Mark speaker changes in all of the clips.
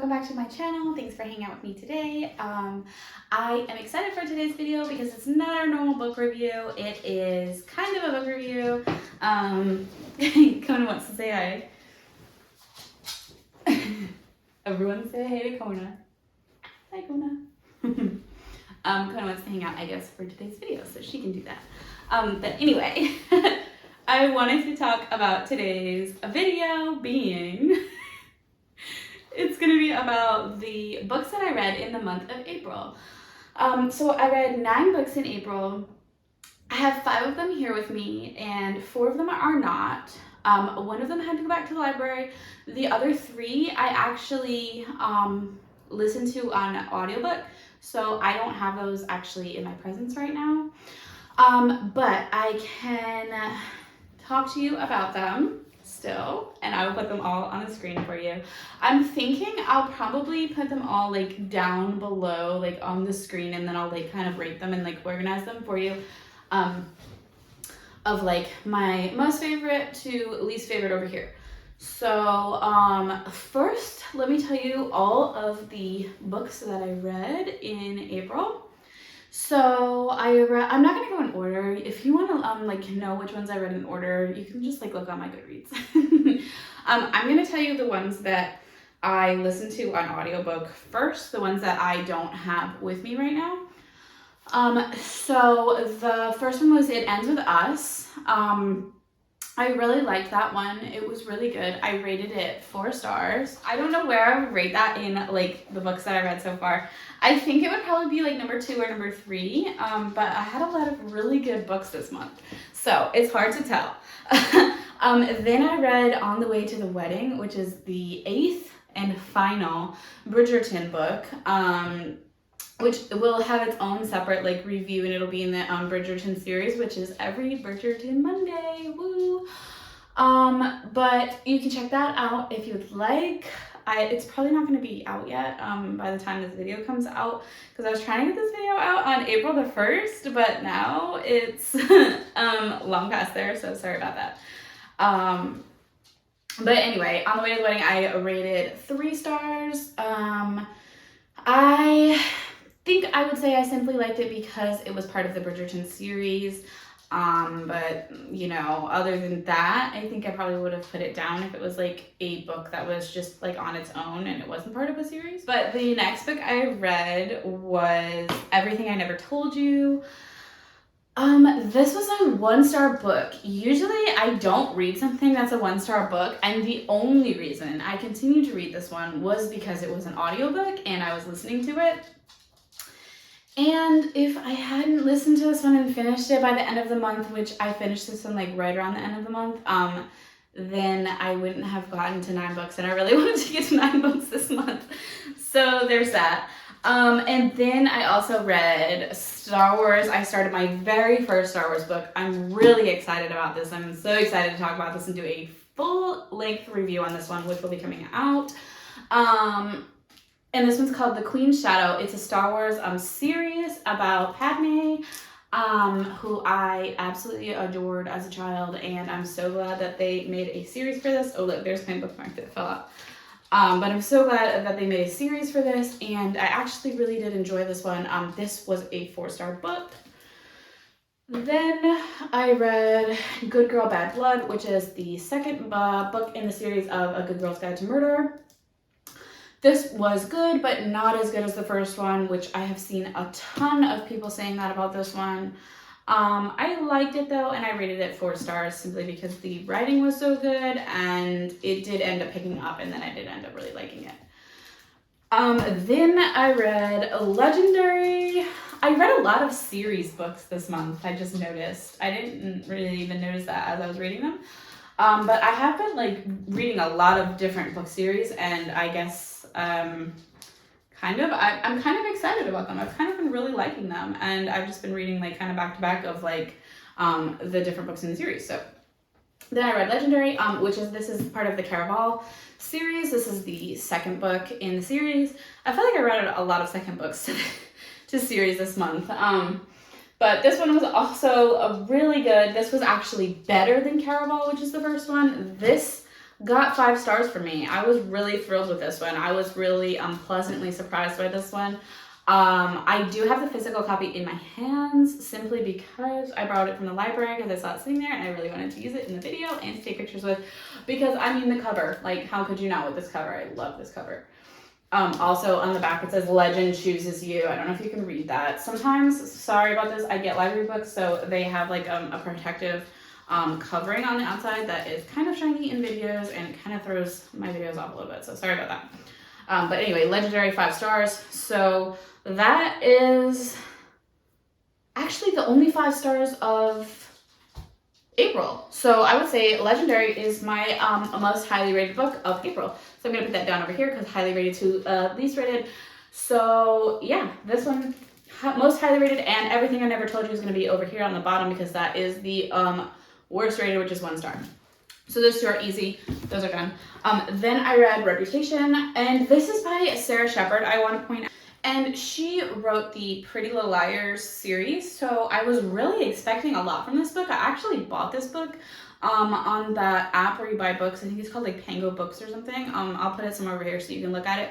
Speaker 1: welcome back to my channel. Thanks for hanging out with me today. I am excited for today's video because it's not our normal book review. It is kind of a book review. Kona wants to say hi. Everyone say hey to Kona. Hi, Kona. Kona wants to hang out, I guess, for today's video, so she can do that. But anyway, I wanted to talk about today's video being... It's going to be about the books that I read in the month of April. So I read 9 books in April. I have 5 of them here with me, and 4 of them are not. One of them had to go back to the library. The other 3 I actually listened to on audiobook, so I don't have those actually in my presence right now. But I can talk to you about them still, and I will put them all on the screen for you. I'm thinking I'll probably put them all like down below, like on the screen, and then I'll like kind of rate them and like organize them for you, of like my most favorite to least favorite over here. So first, let me tell you all of the books that I read in April. So I'm not gonna go in order. If you want to like know which ones I read in order, you can just like look on my Goodreads. I'm gonna tell you the ones that I listened to on audiobook first, the ones that I don't have with me right now. So the first one was It Ends With Us. I really liked that one. It was really good. I rated it 4 stars. I don't know where I would rate that in like the books that I read so far. I think it would probably be like number 2 or number 3, but I had a lot of really good books this month, so it's hard to tell. Then I read On the Way to the Wedding, which is the 8th and final Bridgerton book, which will have its own separate like review, and it'll be in the Bridgerton series, which is every Bridgerton Monday. Woo! But you can check that out if you would like. It's probably not going to be out yet by the time this video comes out, because I was trying to get this video out on April the 1st, but now it's long past there, so sorry about that. But anyway, On the Way to the Wedding, I rated 3 stars. I think I would say I simply liked it because it was part of the Bridgerton series. But you know, other than that, I think I probably would have put it down if it was like a book that was just like on its own and it wasn't part of a series. But the next book I read was Everything I Never Told You. This was a 1-star book. Usually I don't read something that's a 1-star book, and the only reason I continued to read this one was because it was an audiobook and I was listening to it. And if I hadn't listened to this one and finished it by the end of the month, which I finished this one like right around the end of the month, then I wouldn't have gotten to 9 books, and I really wanted to get to 9 books this month. So there's that. And then I also read Star Wars. I started my very first Star Wars book. I'm really excited about this. I'm so excited to talk about this and do a full-length review on this one, which will be coming out. And this one's called The Queen's Shadow. It's a Star Wars series about Padme, who I absolutely adored as a child, and I'm so glad that they made a series for this. Oh look, there's my bookmark that fell out. But I'm so glad that they made a series for this, and I actually really did enjoy this one. This was a 4-star book. Then I read Good Girl, Bad Blood, which is the second book in the series of A Good Girl's Guide to Murder. This was good, but not as good as the first one, which I have seen a ton of people saying that about this one. I liked it though, and I rated it 4 stars simply because the writing was so good, and it did end up picking up, and then I did end up really liking it. Then I read Legendary. I read a lot of series books this month, I just noticed. I didn't really even notice that as I was reading them. But I have been like reading a lot of different book series, and I guess I'm kind of excited about them. I've kind of been really liking them, and I've just been reading like kind of back to back of like the different books in the series. So then I read Legendary, this is part of the Caraval series. This is the 2nd book in the series. I feel like I read a lot of second books to series this month. But this one was also really good. This was actually better than Caraval, which is the first one. This got 5 stars for me. I was really thrilled with this one. I was really pleasantly surprised by this one. I do have the physical copy in my hands simply because I borrowed it from the library because I saw it sitting there and I really wanted to use it in the video and to take pictures with, because I mean the cover, like how could you not with this cover? I love this cover. Also on the back it says Legend Chooses You. I don't know if you can read that. Sometimes, sorry about this, I get library books so they have like a protective covering on the outside that is kind of shiny in videos and it kind of throws my videos off a little bit, so sorry about that. But anyway, legendary, 5 stars. So that is actually the only 5 stars of April. So I would say legendary is my most highly rated book of April. So I'm gonna put that down over here because highly rated to least rated. So yeah, this one most highly rated, and Everything I Never Told You is gonna be over here on the bottom because that is the worst rated, which is 1 star. So those 2 are easy. Those are done. Then I read Reputation, and this is by Sarah Shepard, I want to point out. And she wrote the Pretty Little Liars series, so I was really expecting a lot from this book. I actually bought this book on that app where you buy books. I think it's called like Pango Books or something. I'll put it somewhere over here so you can look at it.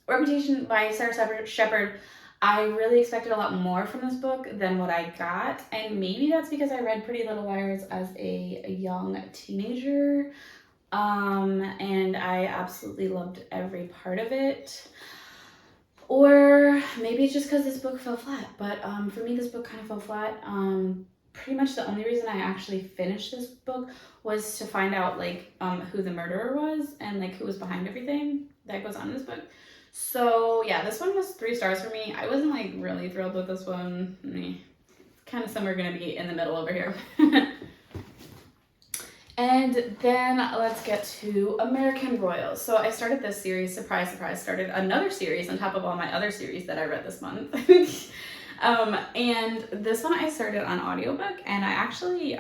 Speaker 1: Reputation by Sarah Shepard. I really expected a lot more from this book than what I got, and maybe that's because I read Pretty Little Liars as a young teenager, and I absolutely loved every part of it. Or maybe it's just because this book fell flat, but for me this book kind of fell flat. Pretty much the only reason I actually finished this book was to find out like who the murderer was and like who was behind everything that goes on in this book. So yeah, this one was 3 stars for me. I wasn't like really thrilled with this one. Kind of somewhere gonna be in the middle over here. And then let's get to American Royals. So I started this series, surprise, surprise, started another series on top of all my other series that I read this month. And this one I started on audiobook, and I actually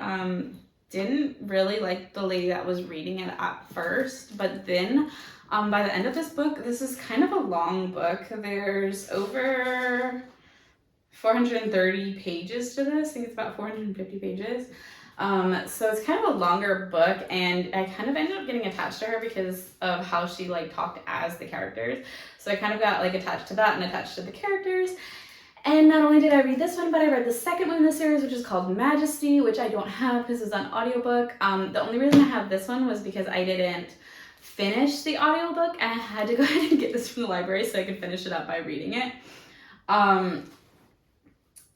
Speaker 1: didn't really like the lady that was reading it at first, but then by the end of this book, this is kind of a long book. There's over 430 pages to this. I think it's about 450 pages. So it's kind of a longer book, and I kind of ended up getting attached to her because of how she like talked as the characters. So I kind of got like attached to that and attached to the characters. And not only did I read this one, but I read the second one in the series, which is called Majesty, which I don't have because it's on audiobook. The only reason I have this one was because I didn't finish the audiobook and I had to go ahead and get this from the library so I could finish it up by reading it.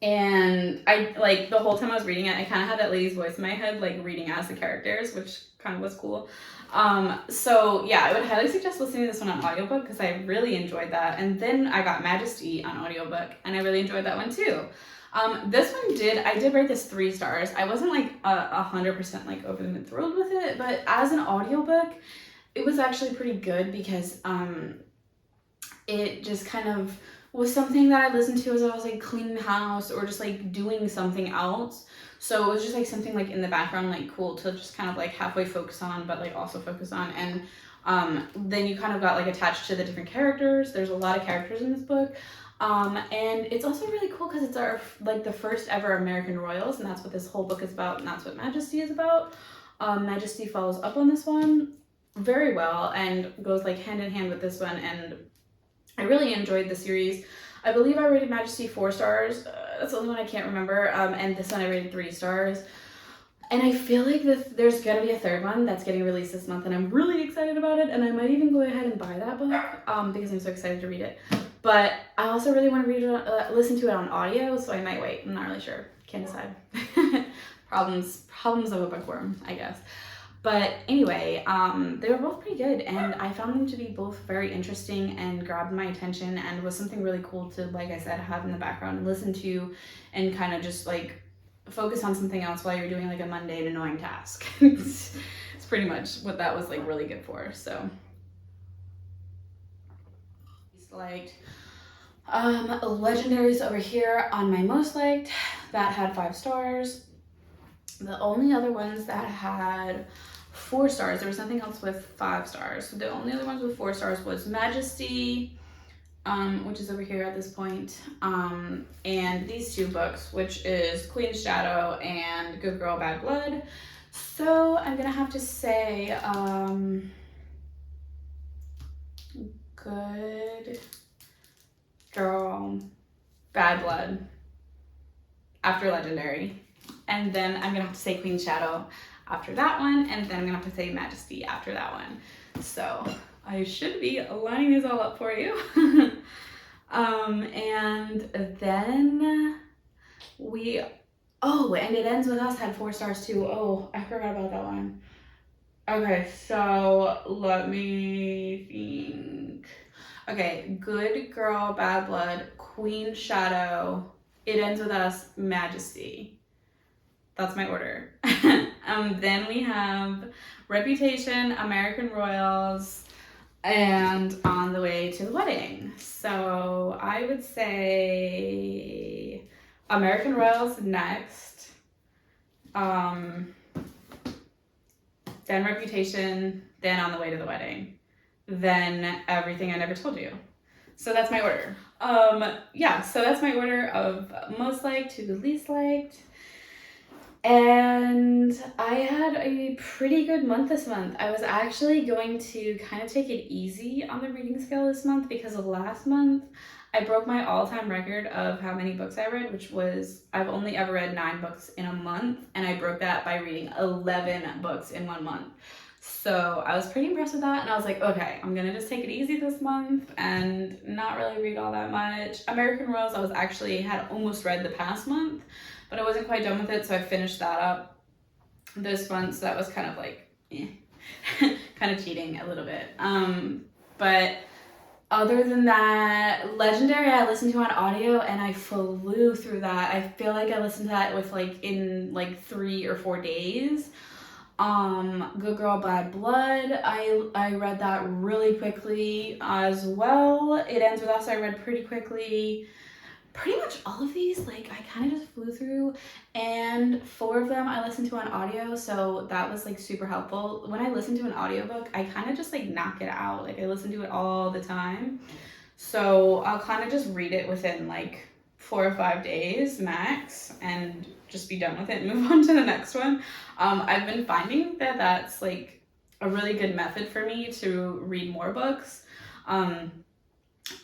Speaker 1: And I, like, the whole time I was reading it, I kind of had that lady's voice in my head, like, reading as the characters, which kind of was cool. So, yeah, I would highly suggest listening to this one on audiobook because I really enjoyed that. And then I got Majesty on audiobook, and I really enjoyed that one, too. This one I did rate this 3 stars. I wasn't, like, 100%, like, over the moon thrilled with it, but as an audiobook, it was actually pretty good because it just kind of was something that I listened to as I was like cleaning the house or just like doing something else. So it was just like something like in the background, like cool to just kind of like halfway focus on, but like also focus on. And then you kind of got like attached to the different characters. There's a lot of characters in this book. And it's also really cool because it's our like the first ever American Royals, and that's what this whole book is about, and that's what Majesty is about. Majesty follows up on this one very well and goes like hand in hand with this one, and I really enjoyed the series. I believe I rated Majesty 4 stars. That's the only one I can't remember. And this one I rated 3 stars. And I feel like there's gonna be a 3rd one that's getting released this month, and I'm really excited about it. And I might even go ahead and buy that book because I'm so excited to read it. But I also really want to read it, listen to it on audio, so I might wait. I'm not really sure. Can't decide. Problems of a bookworm, I guess. But anyway, they were both pretty good, and I found them to be both very interesting and grabbed my attention and was something really cool to, like I said, have in the background and listen to and kind of just like focus on something else while you're doing like a mundane, annoying task. It's pretty much what that was like really good for. So liked. Legendaries over here on my most liked, that had 5 stars. The only other ones that had 4 stars, there was nothing else with 5 stars. The only other ones with 4 stars was Majesty, which is over here at this point, and these 2 books, which is Queen's Shadow and Good Girl, Bad Blood. So I'm gonna have to say, Good Girl, Bad Blood after Legendary. And then I'm gonna have to say Queen Shadow after that one. And then I'm gonna have to say Majesty after that one. So I should be lining these all up for you. And then and It Ends With Us had 4 stars too. Oh, I forgot about that one. Okay, so let me think. Okay, Good Girl, Bad Blood, Queen Shadow, It Ends With Us, Majesty. That's my order. Then we have Reputation, American Royals, and On the Way to the Wedding. So I would say American Royals next. Then Reputation, then On the Way to the Wedding, then Everything I Never Told You. So that's my order. So that's my order of most liked to least liked. And I had a pretty good month this month. I was actually going to kind of take it easy on the reading scale this month because of last month. I broke my all-time record of how many books I read, which was, I've only ever read 9 books in a month, and I broke that by reading 11 books in 1 month. So I was pretty impressed with that, and I was like, okay, I'm gonna just take it easy this month and not really read all that much. American Royals, had almost read the past month, but I wasn't quite done with it, so I finished that up this month, so that was kind of like, kind of cheating a little bit. But other than that, Legendary I listened to on audio and I flew through that. I feel like I listened to that in 3 or 4 days. Good Girl, Bad Blood, I read that really quickly as well. It Ends With Us I read pretty quickly. Pretty much all of these, I kind of just flew through, and 4 of them I listened to on audio, so that was super helpful. When I listen to an audiobook, I kind of just knock it out. I listen to it all the time, so I'll kind of just read it within 4 or 5 days max and just be done with it and move on to the next one. I've been finding that that's a really good method for me to read more books.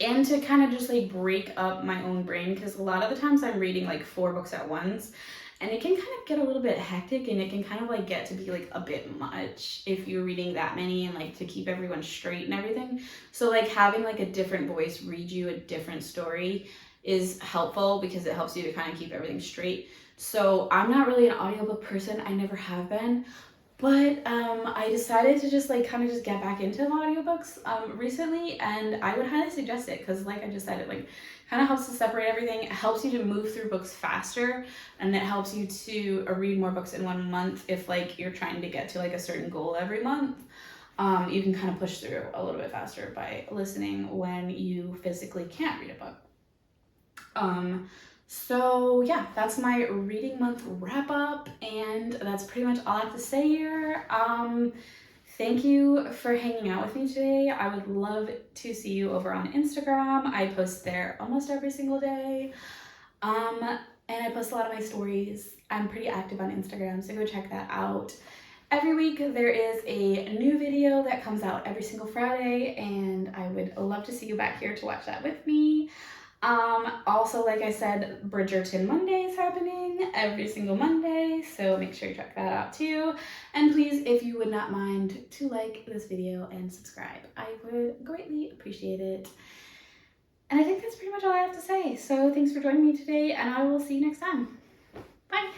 Speaker 1: And to kind of just break up my own brain, because a lot of the times I'm reading 4 books at once, and it can kind of get a little bit hectic, and it can kind of get to be a bit much if you're reading that many and to keep everyone straight and everything. So having a different voice read you a different story is helpful because it helps you to kind of keep everything straight. So I'm not really an audiobook person. I never have been. But I decided to just kind of just get back into audiobooks recently, and I would highly suggest it because I just said, it kind of helps to separate everything. It helps you to move through books faster, and it helps you to read more books in 1 month if you're trying to get to a certain goal every month. You can kind of push through a little bit faster by listening when you physically can't read a book. So yeah, that's my reading month wrap up, and that's pretty much all I have to say here. Thank you for hanging out with me today. I would love to see you over on Instagram. I post there almost every single day. And I post a lot of my stories. I'm pretty active on Instagram, so go check that out. Every week there is a new video that comes out every single Friday, and I would love to see you back here to watch that with me. Also, like I said, Bridgerton Monday is happening every single Monday, so make sure you check that out too. And please, if you would not mind, to like this video and subscribe. I would greatly appreciate it. And I think that's pretty much all I have to say. So thanks for joining me today, and I will see you next time. Bye!